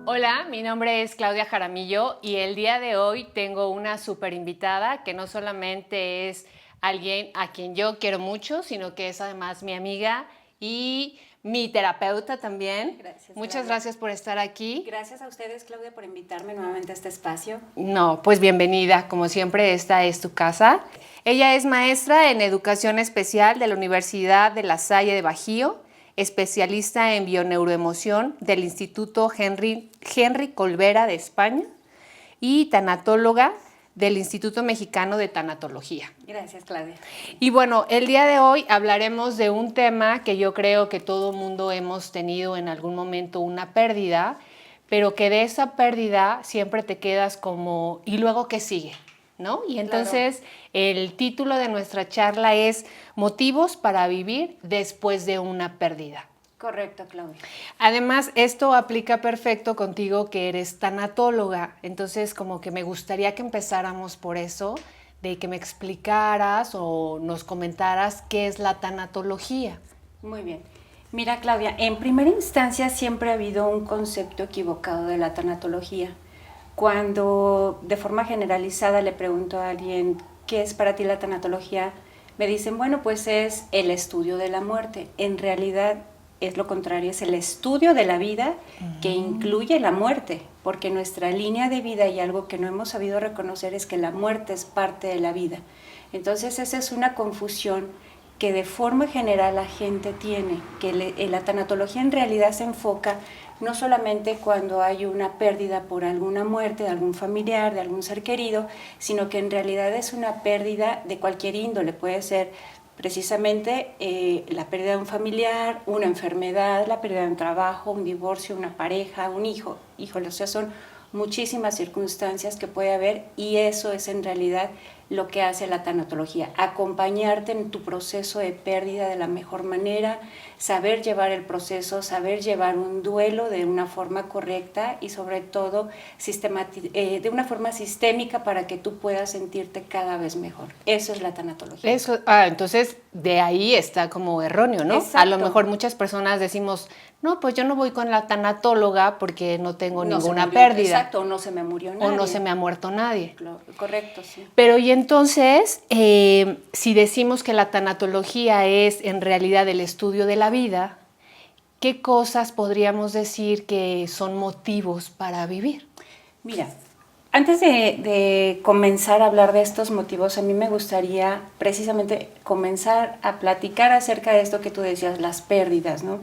Hola, mi nombre es Claudia Jaramillo y el día de hoy tengo una súper invitada que no solamente es alguien a quien yo quiero mucho, sino que es además mi amiga y mi terapeuta también. Gracias, Muchas Claudia. gracias por estar aquí. Gracias a ustedes, Claudia, por invitarme nuevamente a este espacio. No, pues bienvenida, como siempre esta es tu casa. Ella es maestra en educación especial de la Universidad de La Salle de Bajío, especialista en bioneuroemoción del Instituto Henry Colbera de España y tanatóloga del Instituto Mexicano de Tanatología. Gracias, Claudia. Y bueno, el día de hoy hablaremos de un tema que yo creo que todo mundo hemos tenido en algún momento una pérdida, pero que de esa pérdida siempre te quedas como, ¿y luego qué sigue? ¿No? Y entonces el título de nuestra charla es Motivos para vivir después de una pérdida. Correcto, Claudia. Además, esto aplica perfecto contigo que eres tanatóloga, entonces como que me gustaría que empezáramos por eso, de que me explicaras o nos comentaras qué es la tanatología. Muy bien. Mira, Claudia, en primera instancia siempre ha habido un concepto equivocado de la tanatología. Cuando de forma generalizada le pregunto a alguien qué es para ti la tanatología, me dicen, bueno, pues es el estudio de la muerte. En realidad es lo contrario, es el estudio de la vida que incluye la muerte, porque nuestra línea de vida y algo que no hemos sabido reconocer es que la muerte es parte de la vida. Entonces esa es una confusión que de forma general la gente tiene, que la tanatología en realidad se enfoca no solamente cuando hay una pérdida por alguna muerte de algún familiar, de algún ser querido, sino que en realidad es una pérdida de cualquier índole, puede ser precisamente la pérdida de un familiar, una enfermedad, la pérdida de un trabajo, un divorcio, una pareja, un hijo. Híjole, o sea, son muchísimas circunstancias que puede haber y eso es en realidad lo que hace la tanatología, acompañarte en tu proceso de pérdida de la mejor manera, saber llevar el proceso, saber llevar un duelo de una forma correcta y sobre todo de una forma sistémica para que tú puedas sentirte cada vez mejor. Eso es la tanatología. Eso, entonces de ahí está como erróneo, ¿no? Exacto. A lo mejor muchas personas decimos, no, pues yo no voy con la tanatóloga porque no tengo ninguna pérdida. Exacto, o no se me murió nadie. O no se me ha muerto nadie. Correcto, sí. Pero y entonces, si decimos que la tanatología es en realidad el estudio de la vida, ¿qué cosas podríamos decir que son motivos para vivir? Mira, antes de comenzar a hablar de estos motivos, a mí me gustaría precisamente comenzar a platicar acerca de esto que tú decías, las pérdidas, ¿no?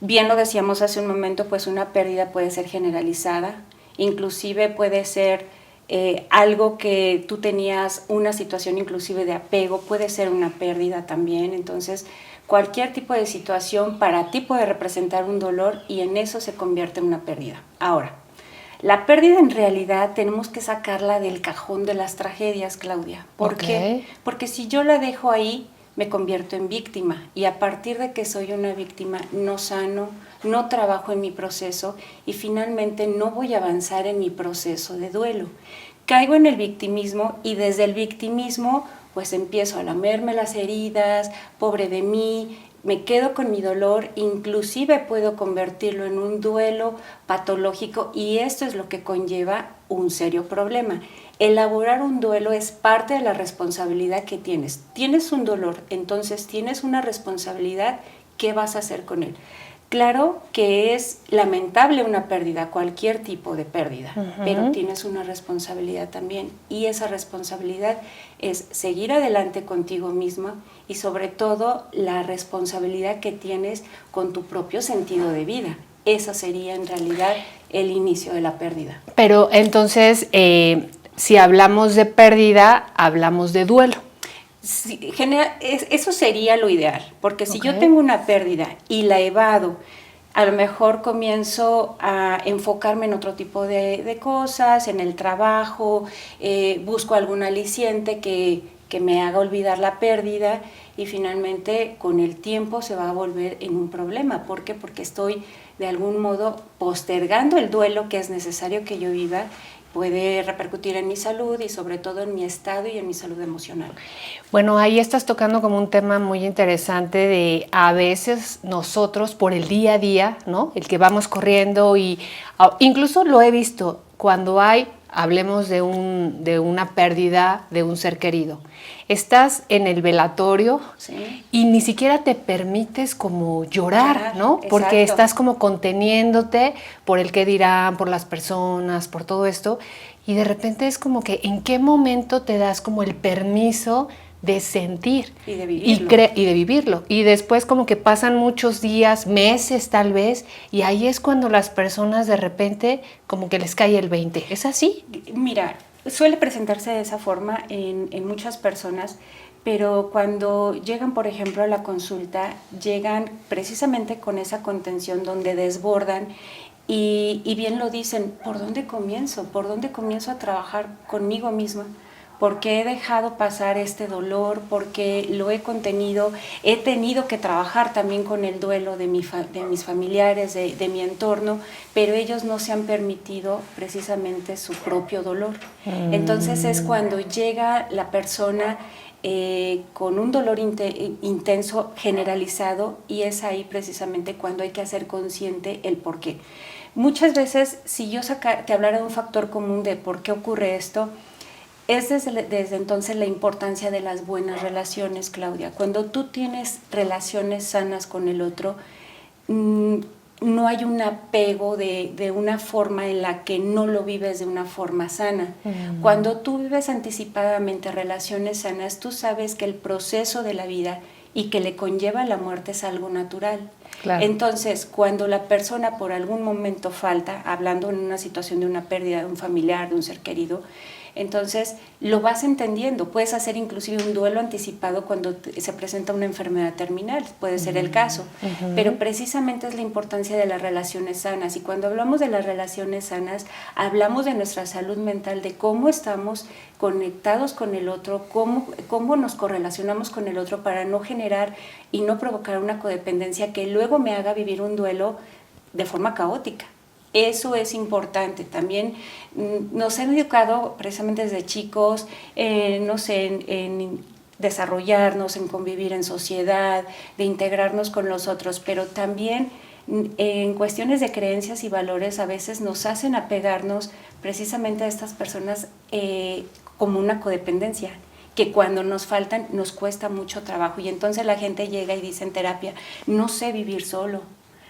Bien lo decíamos hace un momento, pues una pérdida puede ser generalizada, inclusive puede ser algo que tú tenías una situación inclusive de apego, puede ser una pérdida también, entonces cualquier tipo de situación para ti puede representar un dolor y en eso se convierte en una pérdida. Ahora, la pérdida en realidad tenemos que sacarla del cajón de las tragedias, Claudia. ¿Por qué? Porque si yo la dejo ahí, me convierto en víctima y a partir de que soy una víctima no sano, no trabajo en mi proceso y finalmente no voy a avanzar en mi proceso de duelo. Caigo en el victimismo y desde el victimismo pues empiezo a lamerme las heridas, pobre de mí, me quedo con mi dolor, inclusive puedo convertirlo en un duelo patológico y esto es lo que conlleva un serio problema. Elaborar un duelo es parte de la responsabilidad que tienes. Tienes un dolor, entonces tienes una responsabilidad, ¿qué vas a hacer con él? Claro que es lamentable una pérdida, cualquier tipo de pérdida, pero tienes una responsabilidad también y esa responsabilidad es seguir adelante contigo misma y sobre todo la responsabilidad que tienes con tu propio sentido de vida. Esa sería en realidad el inicio de la pérdida. Pero entonces, si hablamos de pérdida, hablamos de duelo. Sí, eso sería lo ideal, porque si yo tengo una pérdida y la evado, a lo mejor comienzo a enfocarme en otro tipo de cosas, en el trabajo, busco algún aliciente que me haga olvidar la pérdida y finalmente con el tiempo se va a volver en un problema. ¿Por qué? Porque estoy de algún modo postergando el duelo que es necesario que yo viva puede repercutir en mi salud y sobre todo en mi estado y en mi salud emocional. Bueno, ahí estás tocando como un tema muy interesante de a veces nosotros por el día a día, ¿no? El que vamos corriendo y incluso lo he visto cuando hablemos de una pérdida de un ser querido. Estás en el velatorio Sí. y ni siquiera te permites como llorar, ¿no? Porque exacto. estás como conteniéndote por el qué dirán, por las personas, por todo esto. Y de repente es como que en qué momento te das como el permiso de sentir y de vivirlo. y de vivirlo. Y después como que pasan muchos días, meses tal vez, y ahí es cuando las personas de repente como que les cae el 20. ¿Es así? Mira, suele presentarse de esa forma en muchas personas, pero cuando llegan, por ejemplo, a la consulta, llegan precisamente con esa contención donde desbordan y bien lo dicen, ¿por dónde comienzo? ¿Por dónde comienzo a trabajar conmigo misma? Porque he dejado pasar este dolor, porque lo he contenido, he tenido que trabajar también con el duelo de mis familiares, de mi entorno, pero ellos no se han permitido precisamente su propio dolor. Entonces es cuando llega la persona con un dolor intenso generalizado y es ahí precisamente cuando hay que hacer consciente el por qué. Muchas veces, si yo te hablara de un factor común de por qué ocurre esto, es desde entonces la importancia de las buenas relaciones, Claudia. Cuando tú tienes relaciones sanas con el otro, no hay un apego de una forma en la que no lo vives de una forma sana. Cuando tú vives anticipadamente relaciones sanas, tú sabes que el proceso de la vida y que le conlleva la muerte es algo natural. Claro. Entonces, cuando la persona por algún momento falta, hablando en una situación de una pérdida de un familiar, de un ser querido, entonces lo vas entendiendo. Puedes hacer inclusive un duelo anticipado cuando se presenta una enfermedad terminal, puede ser el caso, pero precisamente es la importancia de las relaciones sanas. Y cuando hablamos de las relaciones sanas, hablamos de nuestra salud mental, de cómo estamos conectados con el otro, cómo nos correlacionamos con el otro para no generar y no provocar una codependencia que luego me haga vivir un duelo de forma caótica. Eso es importante. También nos han educado precisamente desde chicos, no sé, en desarrollarnos, en convivir en sociedad, de integrarnos con los otros, pero también en cuestiones de creencias y valores a veces nos hacen apegarnos precisamente a estas personas como una codependencia, que cuando nos faltan nos cuesta mucho trabajo y entonces la gente llega y dice en terapia, no sé vivir solo,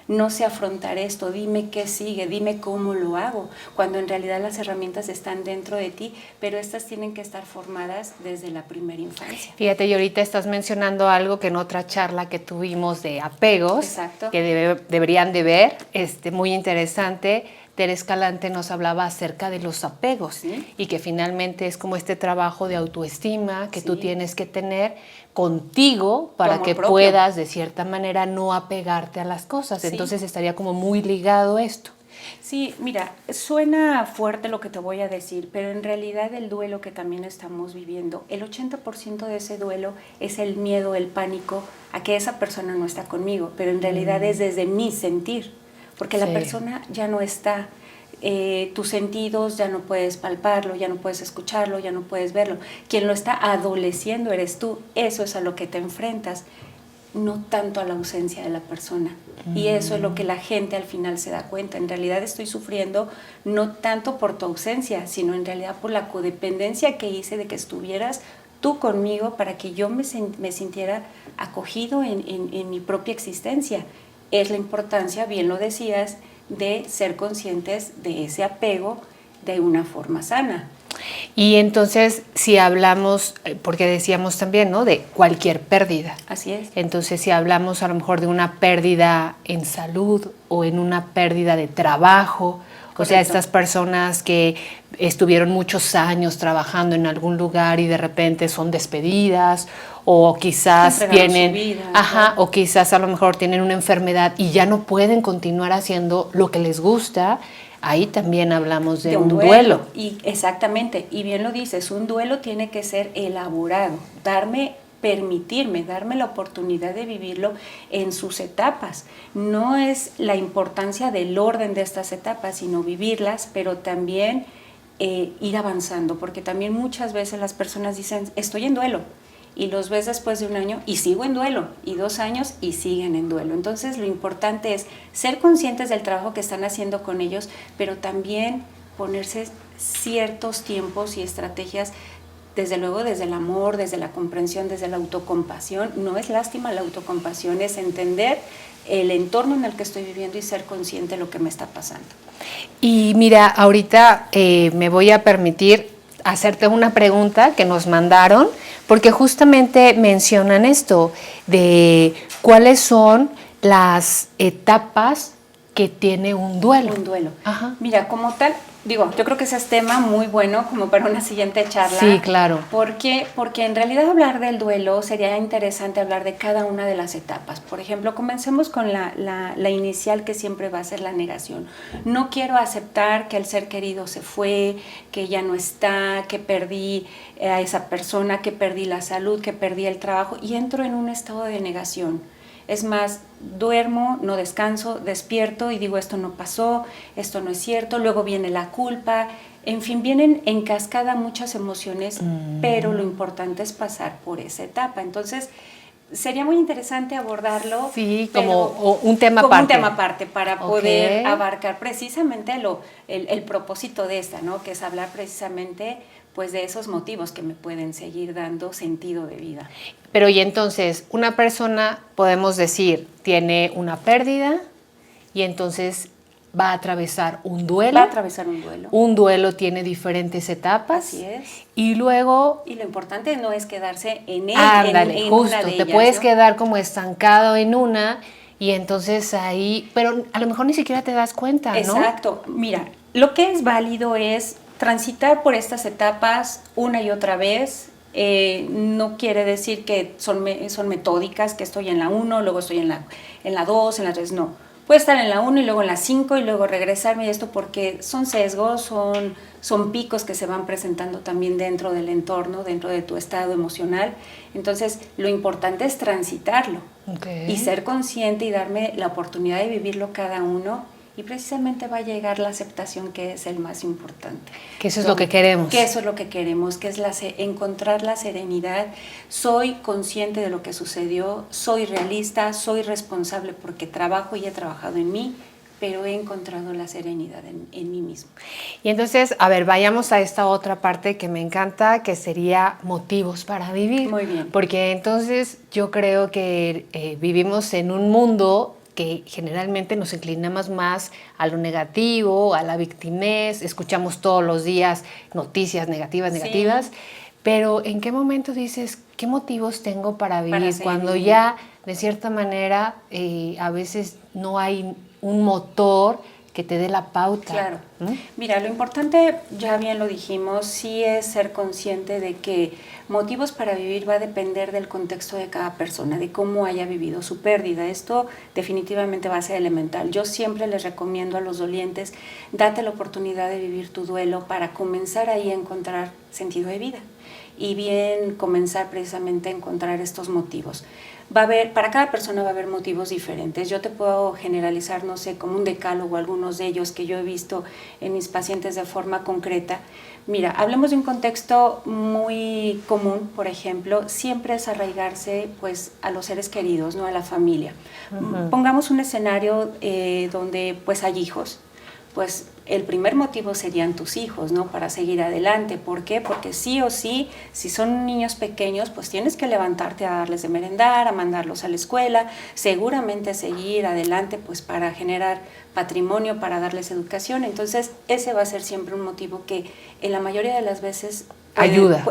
no sé afrontar esto, dime qué sigue, dime cómo lo hago, cuando en realidad las herramientas están dentro de ti, pero estas tienen que estar formadas desde la primera infancia. Fíjate, y ahorita estás mencionando algo que en otra charla que tuvimos de apegos, Exacto, que deberían de ver, muy interesante. Tere Escalante nos hablaba acerca de los apegos, ¿sí? Y que finalmente es como este trabajo de autoestima que Sí. tú tienes que tener contigo para Como que propio. puedas de cierta manera no apegarte a las cosas. Sí. Entonces estaría como muy ligado esto. Sí, mira, suena fuerte lo que te voy a decir, pero en realidad el duelo que también estamos viviendo, el 80% de ese duelo es el miedo, el pánico a que esa persona no está conmigo, pero en realidad es desde mi sentir, porque la Sí. persona ya no está, tus sentidos ya no puedes palparlo, ya no puedes escucharlo, ya no puedes verlo. Quien lo está adoleciendo eres tú, eso es a lo que te enfrentas, no tanto a la ausencia de la persona. Y eso es lo que la gente al final se da cuenta. En realidad estoy sufriendo no tanto por tu ausencia, sino en realidad por la codependencia que hice de que estuvieras tú conmigo para que yo me sintiera acogido en mi propia existencia. Es la importancia, bien lo decías, de ser conscientes de ese apego de una forma sana. Y entonces, si hablamos, porque decíamos también, ¿no?, de cualquier pérdida. Así es. Entonces, si hablamos a lo mejor de una pérdida en salud o en una pérdida de trabajo, Correcto. O sea, estas personas que estuvieron muchos años trabajando en algún lugar y de repente son despedidas, o quizás tienen, su vida, o quizás a lo mejor tienen una enfermedad y ya no pueden continuar haciendo lo que les gusta. Ahí también hablamos de un duelo. Y exactamente, y bien lo dices, un duelo tiene que ser elaborado, permitirme, darme la oportunidad de vivirlo en sus etapas. No es la importancia del orden de estas etapas, sino vivirlas, pero también ir avanzando, porque también muchas veces las personas dicen, estoy en duelo, y los ves después de un año y sigo en duelo, y 2 años y siguen en duelo. Entonces lo importante es ser conscientes del trabajo que están haciendo con ellos, pero también ponerse ciertos tiempos y estrategias, desde luego desde el amor, desde la comprensión, desde la autocompasión. No es lástima, la autocompasión es entender el entorno en el que estoy viviendo y ser consciente de lo que me está pasando. Y mira, ahorita me voy a permitir hacerte una pregunta que nos mandaron, porque justamente mencionan esto de cuáles son las etapas que tiene un duelo. Un duelo. Ajá. Mira, como tal, digo, yo creo que ese es tema muy bueno como para una siguiente charla. Sí, claro. Porque en realidad hablar del duelo sería interesante hablar de cada una de las etapas. Por ejemplo, comencemos con la inicial, que siempre va a ser la negación. No quiero aceptar que el ser querido se fue, que ya no está, que perdí a esa persona, que perdí la salud, que perdí el trabajo, y entro en un estado de negación. Es más, duermo, no descanso, despierto y digo, esto no pasó, esto no es cierto, luego viene la culpa, en fin, vienen en cascada muchas emociones, pero lo importante es pasar por esa etapa. Entonces, sería muy interesante abordarlo. Sí, como un tema aparte. Como un tema aparte, para poder abarcar precisamente el propósito de esta, ¿no? Que es hablar precisamente pues de esos motivos que me pueden seguir dando sentido de vida. Pero y entonces, una persona, podemos decir, tiene una pérdida y entonces va a atravesar un duelo. Va a atravesar un duelo. Un duelo tiene diferentes etapas. Así es. Y luego... Y lo importante no es quedarse en él, ándale, en justo, una de te ellas, puedes ¿no? quedar como estancado en una y entonces ahí... Pero a lo mejor ni siquiera te das cuenta, ¿no? Exacto. Mira, lo que es válido es transitar por estas etapas una y otra vez. No quiere decir que son metódicas, que estoy en la 1, luego estoy en la 2, en la 3, no. Puedo estar en la 1 y luego en la 5 y luego regresarme, y esto porque son sesgos, son picos que se van presentando también dentro del entorno, dentro de tu estado emocional. Entonces, lo importante es transitarlo y ser consciente y darme la oportunidad de vivirlo cada uno. Y precisamente va a llegar la aceptación, que es el más importante. Que eso es lo que queremos. Que eso es lo que queremos, que es encontrar la serenidad. Soy consciente de lo que sucedió, soy realista, soy responsable porque trabajo y he trabajado en mí, pero he encontrado la serenidad en mí mismo. Y entonces, a ver, vayamos a esta otra parte que me encanta, que sería motivos para vivir. Muy bien. Porque entonces yo creo que vivimos en un mundo que generalmente nos inclinamos más a lo negativo, a la victimez, escuchamos todos los días noticias negativas, Sí. pero ¿en qué momento dices, qué motivos tengo para vivir? Para seguir Cuando viviendo. ya, de cierta manera, a veces no hay un motor que te dé la pauta. Claro. ¿Mm? Mira, lo importante, ya bien lo dijimos, sí es ser consciente de que motivos para vivir va a depender del contexto de cada persona, de cómo haya vivido su pérdida. Esto definitivamente va a ser elemental. Yo siempre les recomiendo a los dolientes, date la oportunidad de vivir tu duelo para comenzar ahí a encontrar sentido de vida y bien comenzar precisamente a encontrar estos motivos. Para cada persona va a haber motivos diferentes. Yo te puedo generalizar, no sé, como un decálogo, algunos de ellos que yo he visto en mis pacientes de forma concreta. Mira, hablemos de un contexto muy común, por ejemplo, siempre es arraigarse pues a los seres queridos, ¿no? A la familia. Pongamos un escenario donde pues hay hijos. Pues el primer motivo serían tus hijos, ¿no? Para seguir adelante. ¿Por qué? Porque sí o sí, si son niños pequeños, pues tienes que levantarte a darles de merendar, a mandarlos a la escuela, seguramente seguir adelante, pues para generar patrimonio, para darles educación. Entonces, ese va a ser siempre un motivo que en la mayoría de las veces ayuda.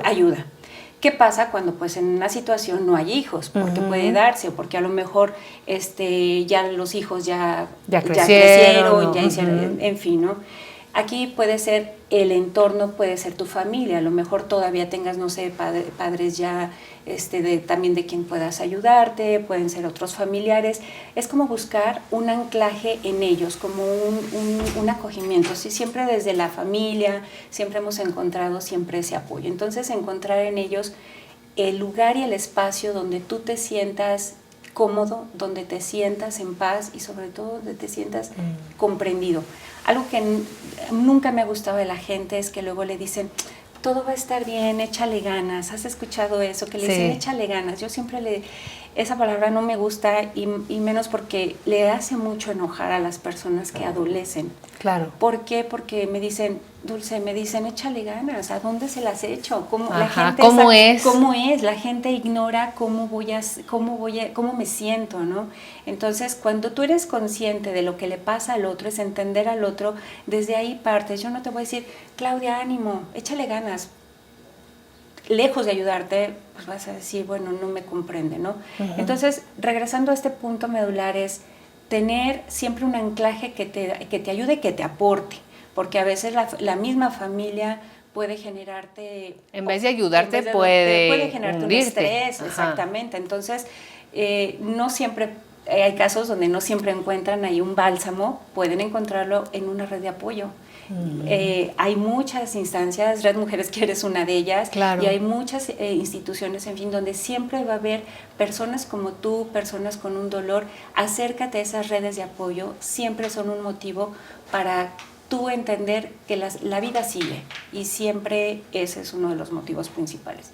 ¿Qué pasa cuando pues en una situación no hay hijos? Porque puede darse, o porque a lo mejor ya los hijos ya crecieron, ¿no? ya hicieron, en fin, ¿no? Aquí puede ser el entorno, puede ser tu familia, a lo mejor todavía tengas, no sé, padres ya también de quien puedas ayudarte, pueden ser otros familiares. Es como buscar un anclaje en ellos, como un acogimiento. ¿Sí? Siempre desde la familia, siempre hemos encontrado siempre ese apoyo. Entonces, encontrar en ellos el lugar y el espacio donde tú te sientas cómodo, donde te sientas en paz y sobre todo donde te sientas comprendido. Algo que nunca me ha gustado de la gente es que luego le dicen, todo va a estar bien, échale ganas. ¿Has escuchado eso? Que le dicen, échale ganas. Yo siempre esa palabra no me gusta y menos porque le hace mucho enojar a las personas que adolecen. Claro. ¿Por qué? Porque me dicen, Dulce, échale ganas. ¿A dónde se las echo? ¿Cómo, la gente ¿cómo es? ¿Cómo es? La gente ignora cómo me siento, ¿no? Entonces, cuando tú eres consciente de lo que le pasa al otro, es entender al otro, desde ahí partes. Yo no te voy a decir, Claudia, ánimo, échale ganas. Lejos de ayudarte, pues vas a decir, bueno, no me comprende, ¿no? Uh-huh. Entonces, regresando a este punto medular es tener siempre un anclaje que te ayude, que te aporte, porque a veces la misma familia puede generarte... En vez de ayudarte, puede generarte hundirte. Un estrés, ajá. Exactamente. Entonces, no siempre... hay casos donde no siempre encuentran ahí un bálsamo, pueden encontrarlo en una red de apoyo. Hay muchas instancias, Red Mujeres que eres una de ellas, claro. Y hay muchas instituciones, en fin, donde siempre va a haber personas como tú, personas con un dolor. Acércate a esas redes de apoyo, siempre son un motivo para tú entender que la vida sigue, y siempre ese es uno de los motivos principales.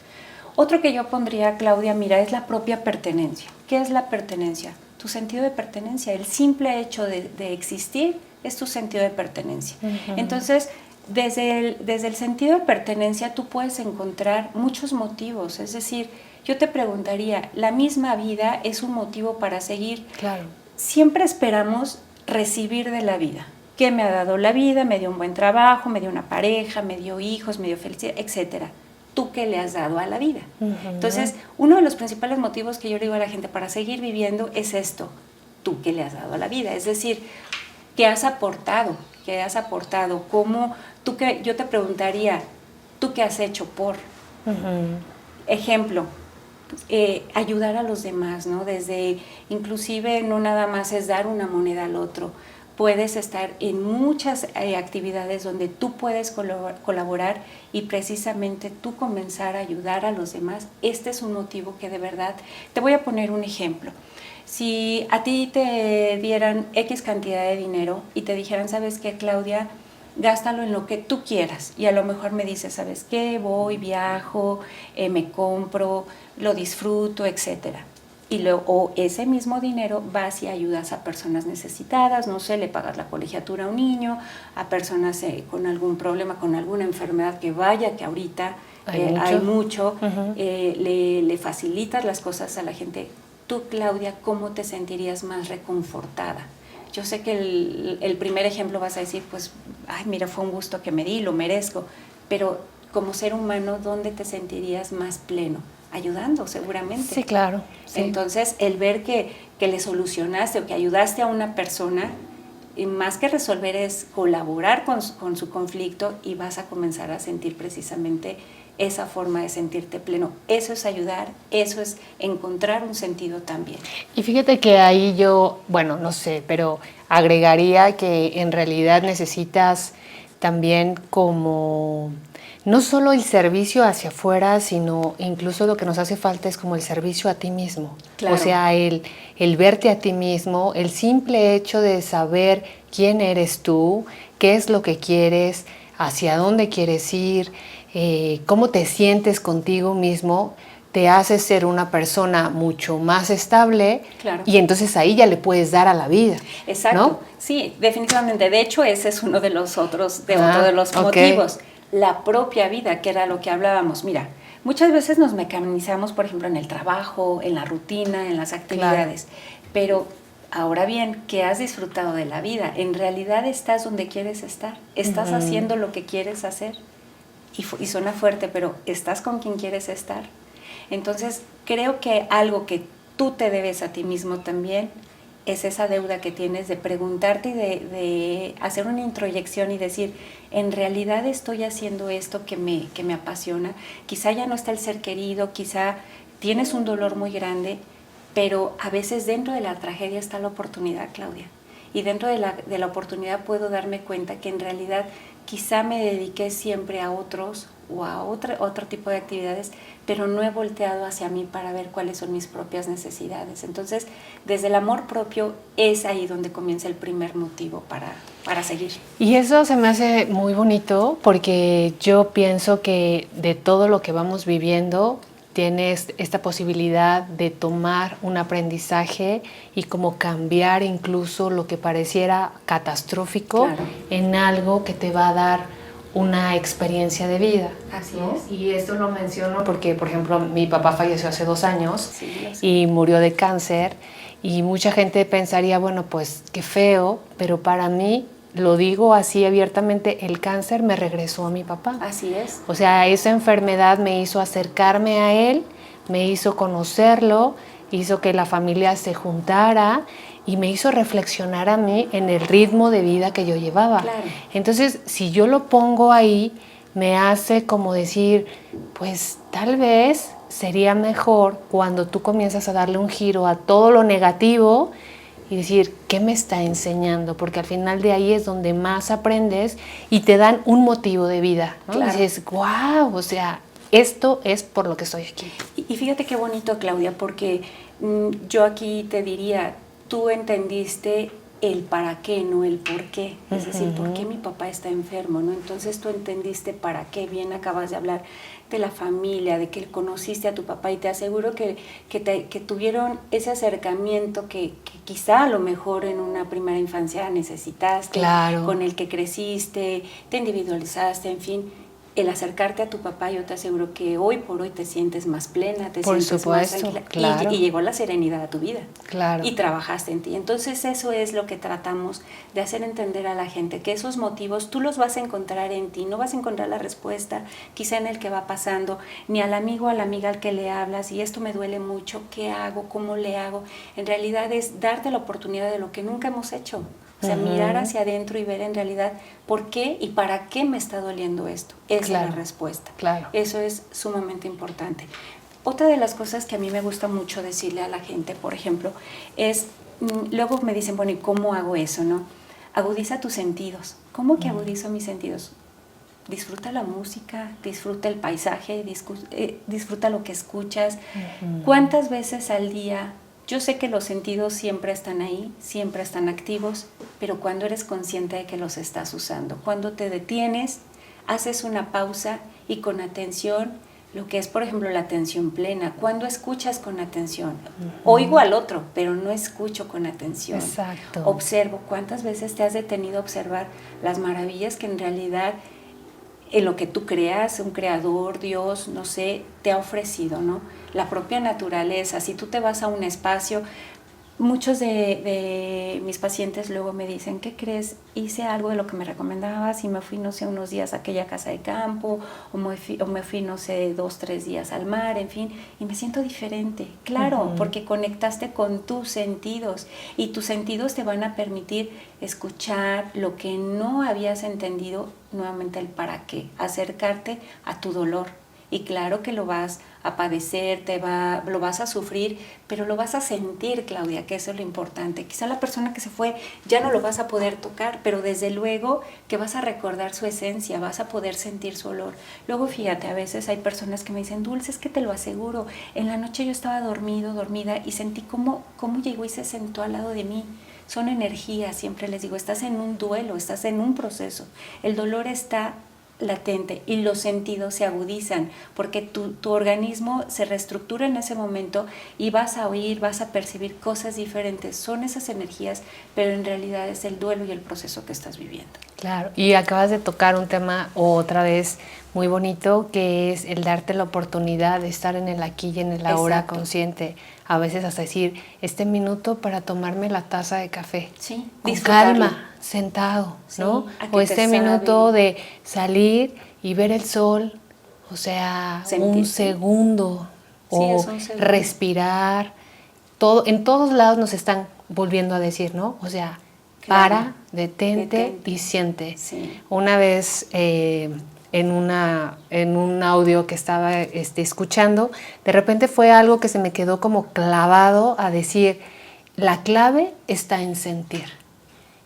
Otro que yo pondría, Claudia, mira, es la propia pertenencia. ¿Qué es la pertenencia? Tu sentido de pertenencia, el simple hecho de existir es tu sentido de pertenencia. Uh-huh. Entonces, desde el sentido de pertenencia tú puedes encontrar muchos motivos, es decir, yo te preguntaría, ¿la misma vida es un motivo para seguir? Claro. Siempre esperamos recibir de la vida. ¿Qué me ha dado la vida? Me dio un buen trabajo, me dio una pareja, me dio hijos, me dio felicidad, etcétera. ¿Tú qué le has dado a la vida? Uh-huh. Entonces, uno de los principales motivos que yo le digo a la gente para seguir viviendo es esto, ¿tú qué le has dado a la vida? Es decir, ¿qué has aportado? ¿Qué has aportado? ¿Cómo? Yo te preguntaría, ¿tú qué has hecho por? Uh-huh. Ejemplo, ayudar a los demás, ¿no? Desde, inclusive, no nada más es dar una moneda al otro. Puedes estar en muchas actividades donde tú puedes colaborar y precisamente tú comenzar a ayudar a los demás. Este es un motivo que de verdad, te voy a poner un ejemplo. Si a ti te dieran X cantidad de dinero y te dijeran, ¿sabes qué, Claudia? Gástalo en lo que tú quieras. Y a lo mejor me dices, ¿sabes qué? Voy, viajo, me compro, lo disfruto, etcétera. O ese mismo dinero vas y ayudas a personas necesitadas, no sé, le pagas la colegiatura a un niño, a personas con algún problema, con alguna enfermedad que ahorita hay mucho, uh-huh. Le facilitas las cosas a la gente. Tú, Claudia, ¿cómo te sentirías más reconfortada? Yo sé que el primer ejemplo vas a decir, pues, ay, mira, fue un gusto que me di, lo merezco, pero como ser humano, ¿dónde te sentirías más pleno? Ayudando, seguramente. Sí, claro. Sí. Entonces, el ver que le solucionaste o que ayudaste a una persona, más que resolver es colaborar con su conflicto y vas a comenzar a sentir precisamente esa forma de sentirte pleno. Eso es ayudar, eso es encontrar un sentido también. Y fíjate que ahí yo, bueno, no sé, pero agregaría que en realidad necesitas también como... no solo el servicio hacia afuera, sino incluso lo que nos hace falta es como el servicio a ti mismo. Claro. O sea, el verte a ti mismo, el simple hecho de saber quién eres tú, qué es lo que quieres, hacia dónde quieres ir, cómo te sientes contigo mismo, te hace ser una persona mucho más estable. Claro. Y entonces ahí ya le puedes dar a la vida. Exacto, ¿no? Sí, definitivamente. De hecho, ese es uno de los otro de los motivos. La propia vida, que era lo que hablábamos. Mira, muchas veces nos mecanizamos, por ejemplo, en el trabajo, en la rutina, en las actividades, claro. Pero ahora bien, ¿qué has disfrutado de la vida? En realidad estás donde quieres estar, estás uh-huh. haciendo lo que quieres hacer, y suena fuerte, pero ¿estás con quien quieres estar? Entonces, creo que algo que tú te debes a ti mismo también es esa deuda que tienes de preguntarte y de hacer una introyección y decir, en realidad estoy haciendo esto que me apasiona. Quizá ya no está el ser querido, quizá tienes un dolor muy grande, pero a veces dentro de la tragedia está la oportunidad, Claudia. Y dentro de la oportunidad puedo darme cuenta que en realidad quizá me dediqué siempre a otros o a otro tipo de actividades, pero no he volteado hacia mí para ver cuáles son mis propias necesidades. Entonces, desde el amor propio es ahí donde comienza el primer motivo para seguir. Y eso se me hace muy bonito porque yo pienso que de todo lo que vamos viviendo tienes esta posibilidad de tomar un aprendizaje y como cambiar incluso lo que pareciera catastrófico Claro. en algo que te va a dar una experiencia de vida. Así ¿no? es. Y esto lo menciono porque, por ejemplo, mi papá falleció hace 2 años Sí, sí. y murió de cáncer y mucha gente pensaría, bueno, pues qué feo, pero para mí, lo digo así abiertamente, el cáncer me regresó a mi papá. Así es. O sea, esa enfermedad me hizo acercarme a él, me hizo conocerlo, hizo que la familia se juntara y me hizo reflexionar a mí en el ritmo de vida que yo llevaba. Claro. Entonces, si yo lo pongo ahí, me hace como decir, pues tal vez sería mejor cuando tú comienzas a darle un giro a todo lo negativo y decir, ¿qué me está enseñando? Porque al final de ahí es donde más aprendes y te dan un motivo de vida, ¿no? Claro. Y dices, wow, o sea, esto es por lo que estoy aquí. Y fíjate qué bonito, Claudia, porque yo aquí te diría, tú entendiste el para qué, no el por qué. Es decir, ¿por qué mi papá está enfermo? ¿No? Entonces tú entendiste para qué. Bien acabas de hablar de la familia, de que conociste a tu papá y te aseguro que tuvieron ese acercamiento que quizá a lo mejor en una primera infancia necesitaste, claro, con el que creciste, te individualizaste, en fin. El acercarte a tu papá, yo te aseguro que hoy por hoy te sientes más plena, te por sientes supuesto, más tranquila. Claro. Y llegó la serenidad a tu vida. Claro. Y trabajaste en ti. Entonces eso es lo que tratamos de hacer entender a la gente, que esos motivos tú los vas a encontrar en ti, no vas a encontrar la respuesta quizá en el que va pasando, ni al amigo o a la amiga al que le hablas, y esto me duele mucho, ¿qué hago? ¿Cómo le hago? En realidad es darte la oportunidad de lo que nunca hemos hecho. O sea, mirar hacia adentro y ver en realidad por qué y para qué me está doliendo esto. Esa es la respuesta. Claro. Eso es sumamente importante. Otra de las cosas que a mí me gusta mucho decirle a la gente, por ejemplo, es, luego me dicen, bueno, ¿y cómo hago eso, no? Agudiza tus sentidos. ¿Cómo que agudizo mis sentidos? Disfruta la música, disfruta el paisaje, disfruta lo que escuchas. ¿Cuántas veces al día? Yo sé que los sentidos siempre están ahí, siempre están activos, pero cuando eres consciente de que los estás usando, cuando te detienes, haces una pausa y con atención, lo que es, por ejemplo, la atención plena, cuando escuchas con atención, oigo al otro, pero no escucho con atención. Exacto. Observo, ¿cuántas veces te has detenido a observar las maravillas que en realidad en lo que tú creas, un creador, Dios, no sé, te ha ofrecido, ¿no? La propia naturaleza, si tú te vas a un espacio, muchos de mis pacientes luego me dicen, ¿qué crees? Hice algo de lo que me recomendabas y me fui, no sé, unos días a aquella casa de campo, o me fui, no sé, 2, 3 días al mar, en fin, y me siento diferente. Claro, porque conectaste con tus sentidos y tus sentidos te van a permitir escuchar lo que no habías entendido, nuevamente el para qué, acercarte a tu dolor. Y claro que lo vas a padecer, lo vas a sufrir, pero lo vas a sentir, Claudia, que eso es lo importante. Quizá la persona que se fue ya no lo vas a poder tocar, pero desde luego que vas a recordar su esencia, vas a poder sentir su olor. Luego fíjate, a veces hay personas que me dicen, Dulce, es que te lo aseguro, en la noche yo estaba dormida y sentí cómo llegó y se sentó al lado de mí. Son energías, siempre les digo, estás en un duelo, estás en un proceso. El dolor está latente y los sentidos se agudizan porque tu organismo se reestructura en ese momento y vas a oír, vas a percibir cosas diferentes. Son esas energías, pero en realidad es el duelo y el proceso que estás viviendo. Claro, y acabas de tocar un tema otra vez muy bonito, que es el darte la oportunidad de estar en el aquí y en el ahora. Exacto. Consciente. A veces hasta decir, este minuto para tomarme la taza de café. Sí, con calma, sentado, sí, ¿no? O este minuto de salir y ver el sol, o sea, un segundo, sí, o un segundo. Respirar. En todos lados nos están volviendo a decir, ¿no? O sea, claro. Para, detente y siente. Sí. Una vez en un audio que estaba escuchando, de repente fue algo que se me quedó como clavado a decir, la clave está en sentir.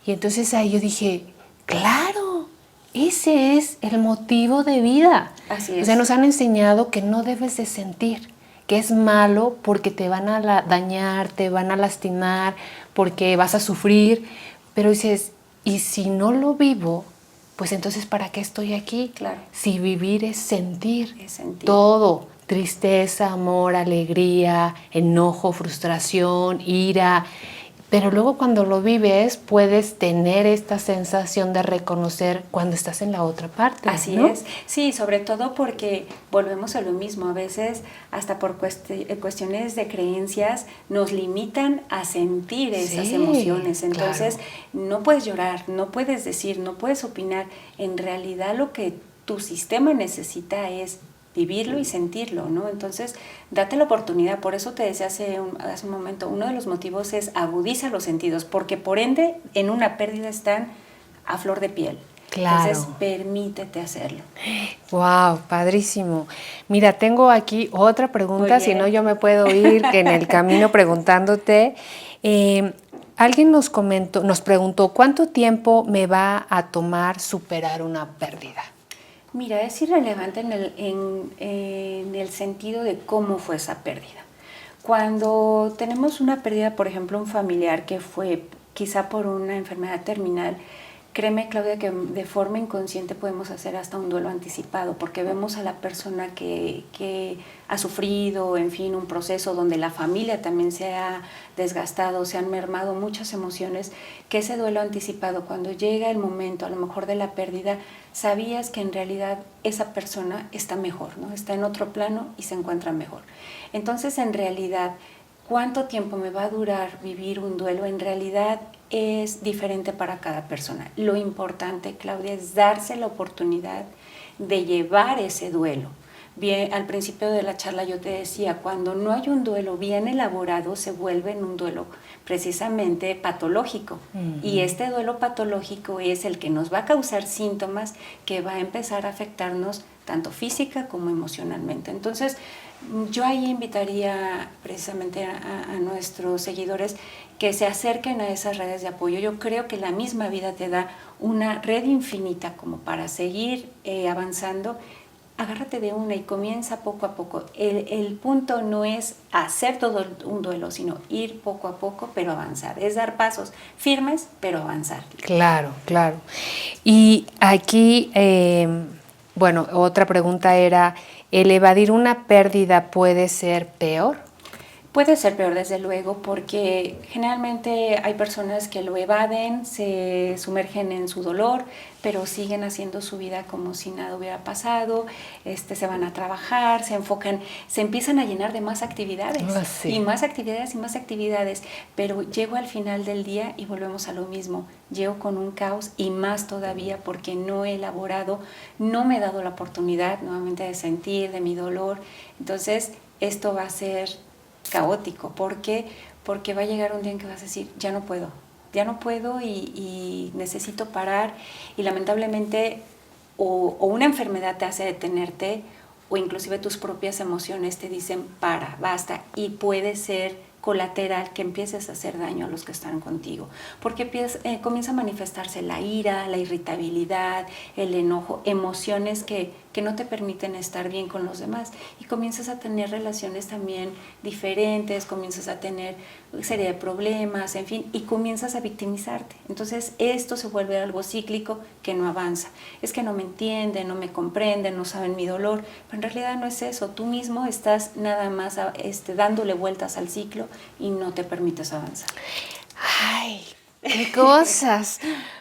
Y entonces ahí yo dije, claro, ese es el motivo de vida. Así es. O sea, nos han enseñado que no debes de sentir, que es malo porque te van a dañar, te van a lastimar, porque vas a sufrir. Pero dices, Y si no lo vivo, pues entonces ¿para qué estoy aquí? Claro. Si vivir es sentir, Es sentir. todo, tristeza, amor, alegría, enojo, frustración, ira. Pero luego cuando lo vives puedes tener esta sensación de reconocer cuando estás en la otra parte, Así ¿no? es, sí, sobre todo porque volvemos a lo mismo, a veces hasta por cuestiones de creencias nos limitan a sentir esas Sí, emociones, entonces claro. no puedes llorar, no puedes decir, no puedes opinar, en realidad lo que tu sistema necesita es vivirlo y sentirlo, ¿no? Entonces, date la oportunidad, por eso te decía hace un momento, uno de los motivos es agudiza los sentidos, porque por ende en una pérdida están a flor de piel. Claro. Entonces, permítete hacerlo. Wow, padrísimo. Mira, tengo aquí otra pregunta, si no yo me puedo ir en el camino preguntándote. Alguien nos preguntó, ¿cuánto tiempo me va a tomar superar una pérdida? Mira, es irrelevante en el sentido de cómo fue esa pérdida. Cuando tenemos una pérdida, por ejemplo, un familiar que fue quizá por una enfermedad terminal, créeme, Claudia, que de forma inconsciente podemos hacer hasta un duelo anticipado, porque vemos a la persona que ha sufrido, en fin, un proceso donde la familia también se ha desgastado, se han mermado muchas emociones, que ese duelo anticipado, cuando llega el momento a lo mejor de la pérdida, sabías que en realidad esa persona está mejor, ¿no? Está en otro plano y se encuentra mejor. Entonces, en realidad, ¿cuánto tiempo me va a durar vivir un duelo? En realidad es diferente para cada persona. Lo importante, Claudia, es darse la oportunidad de llevar ese duelo. Bien, al principio de la charla yo te decía, cuando no hay un duelo bien elaborado, se vuelve en un duelo precisamente patológico. Y este duelo patológico es el que nos va a causar síntomas que va a empezar a afectarnos tanto física como emocionalmente. Entonces, yo ahí invitaría precisamente a nuestros seguidores que se acerquen a esas redes de apoyo. Yo creo que la misma vida te da una red infinita como para seguir avanzando. Agárrate de una y comienza poco a poco. El punto no es hacer todo un duelo, sino ir poco a poco, pero avanzar. Es dar pasos firmes, pero avanzar. Claro, claro. Y aquí, bueno, otra pregunta era, ¿el evadir una pérdida puede ser peor? Puede ser peor, desde luego, porque generalmente hay personas que lo evaden, se sumergen en su dolor, pero siguen haciendo su vida como si nada hubiera pasado, se van a trabajar, se enfocan, se empiezan a llenar de más actividades, Sí. y más actividades y más actividades, pero llego al final del día y volvemos a lo mismo, llego con un caos y más todavía porque no he elaborado, no me he dado la oportunidad nuevamente de sentir, de mi dolor, entonces esto va a ser caótico, porque va a llegar un día en que vas a decir, ya no puedo y necesito parar, y lamentablemente o una enfermedad te hace detenerte, o inclusive tus propias emociones te dicen para, basta, y puede ser colateral que empieces a hacer daño a los que están contigo, porque comienza a manifestarse la ira, la irritabilidad, el enojo, emociones que no te permiten estar bien con los demás, y comienzas a tener relaciones también diferentes, comienzas a tener una serie de problemas, en fin, y comienzas a victimizarte. Entonces esto se vuelve algo cíclico que no avanza. Es que no me entienden, no me comprenden, no saben mi dolor, pero en realidad no es eso. Tú mismo estás nada más dándole vueltas al ciclo y no te permites avanzar. ¡Ay, qué cosas!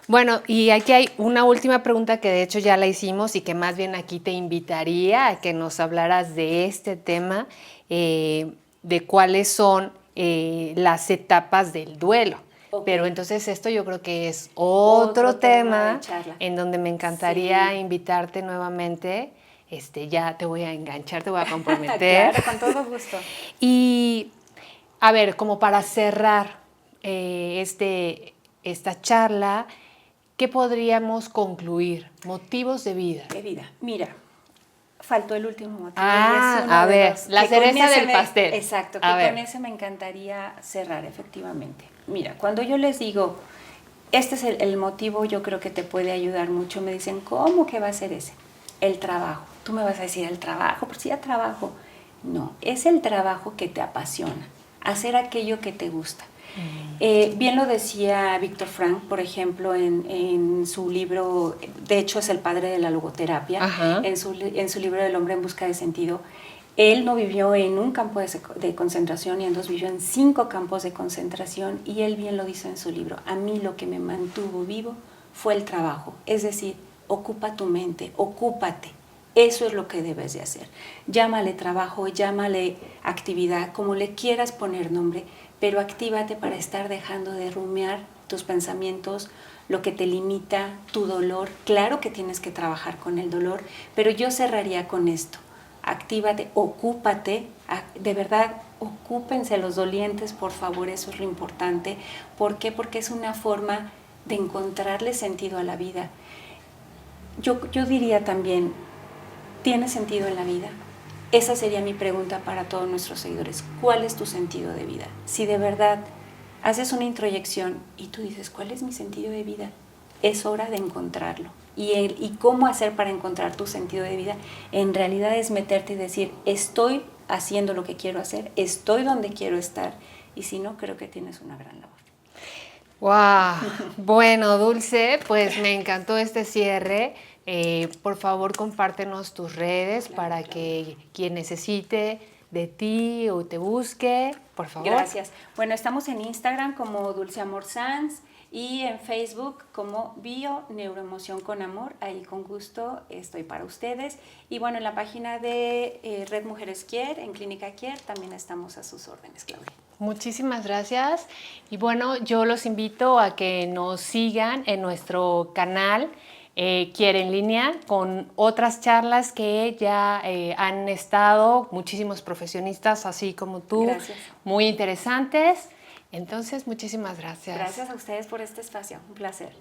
Bueno, y aquí hay una última pregunta que de hecho ya la hicimos y que más bien aquí te invitaría a que nos hablaras de este tema, de cuáles son las etapas del duelo. Okay. Pero entonces esto yo creo que es otro tema en donde me encantaría invitarte nuevamente. Ya te voy a enganchar, te voy a comprometer. Claro, con todo gusto. Y a ver, como para cerrar esta charla, ¿qué podríamos concluir? Motivos de vida. De vida. Mira, faltó el último motivo. A ver, la cereza del pastel. Exacto, que con ese me encantaría cerrar, efectivamente. Mira, cuando yo les digo, este es el motivo, yo creo que te puede ayudar mucho, me dicen, ¿cómo que va a ser ese? El trabajo. Tú me vas a decir, ¿el trabajo? Pues sí, ya trabajo. No, es el trabajo que te apasiona, hacer aquello que te gusta. Bien lo decía Víctor Frank, por ejemplo, en su libro, de hecho es el padre de la logoterapia, en su libro El hombre en busca de sentido. Él no vivió en un campo de concentración y entonces vivió en 5 campos de concentración, y él bien lo dice en su libro: a mí lo que me mantuvo vivo fue el trabajo, es decir, ocupa tu mente, ocúpate. Eso es lo que debes de hacer. Llámale trabajo, llámale actividad, como le quieras poner nombre, pero actívate para estar dejando de rumiar tus pensamientos, lo que te limita, tu dolor. Claro que tienes que trabajar con el dolor, pero yo cerraría con esto: actívate, ocúpate, de verdad, ocúpense los dolientes, por favor, eso es lo importante. ¿Por qué? Porque es una forma de encontrarle sentido a la vida. Yo diría también, ¿tiene sentido en la vida? Esa sería mi pregunta para todos nuestros seguidores. ¿Cuál es tu sentido de vida? Si de verdad haces una introyección y tú dices, ¿cuál es mi sentido de vida? Es hora de encontrarlo. Y cómo hacer para encontrar tu sentido de vida, en realidad es meterte y decir, estoy haciendo lo que quiero hacer, estoy donde quiero estar, y si no, creo que tienes una gran labor. ¡Wow! Bueno, Dulce, pues me encantó este cierre. Por favor, compártenos tus redes para que quien necesite de ti o te busque, por favor. Gracias. Bueno, estamos en Instagram como Dulce Amor Sanz y en Facebook como Bio Neuroemoción con Amor. Ahí con gusto estoy para ustedes. Y bueno, en la página de Red Mujeres Care, en Clínica Care, también estamos a sus órdenes, Claudia. Muchísimas gracias. Y bueno, yo los invito a que nos sigan en nuestro canal Quiere en Línea, con otras charlas que ya han estado muchísimos profesionistas, así como tú. Gracias. Muy interesantes. Entonces, muchísimas gracias. Gracias a ustedes por este espacio. Un placer.